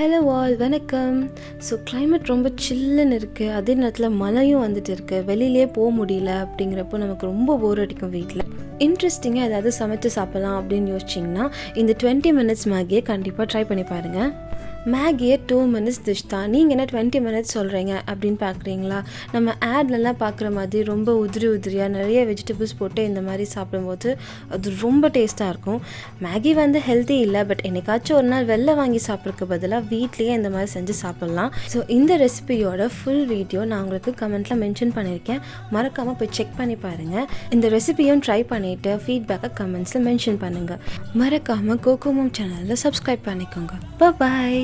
Hello all, வணக்கம். So climate ரொம்ப சில்லுன்னு இருக்குது. அதே நேரத்தில் மழையும் வந்துட்டு இருக்குது. வெளியிலே போக முடியல. அப்படிங்கிறப்போ நமக்கு ரொம்ப போர் அடிக்கும் வீட்டில். இன்ட்ரெஸ்டிங்காக ஏதாவது சமைச்சு சாப்பிட்லாம் அப்படின்னு யோசிச்சிங்கன்னா இந்த 20 மினிட்ஸ் மேகியை கண்டிப்பாக ட்ரை பண்ணி பாருங்கள். மேகியே 2 மினிட்ஸ் டிஷ் தான். நீங்கள் என்ன 20 மினிட்ஸ் சொல்கிறீங்க அப்படின்னு பார்க்குறீங்களா? நம்ம ஆட்லலாம் பார்க்குற மாதிரி ரொம்ப உதிரியாக நிறைய வெஜிடபிள்ஸ் போட்டு இந்த மாதிரி சாப்பிடும்போது அது ரொம்ப டேஸ்ட்டாக இருக்கும். மேகி ஹெல்த்தி இல்லை, பட் என்னைக்காச்சும் ஒரு நாள் வெளில வாங்கி சாப்பிட்றதுக்கு பதிலாக வீட்லேயே இந்த மாதிரி செஞ்சு சாப்பிட்லாம். ஸோ இந்த ரெசிபியோட ஃபுல் வீடியோ நான் உங்களுக்கு கமெண்ட்டில் மென்ஷன் பண்ணியிருக்கேன். மறக்காமல் போய் செக் பண்ணி பாருங்கள். இந்த ரெசிபியும் ட்ரை பண்ணிவிட்டு ஃபீட்பேக்கை கமெண்ட்ஸில் மென்ஷன் பண்ணுங்கள். மறக்காமல் கோகோமோம் சேனலில் சப்ஸ்கிரைப் பண்ணிக்கோங்க. பாய்.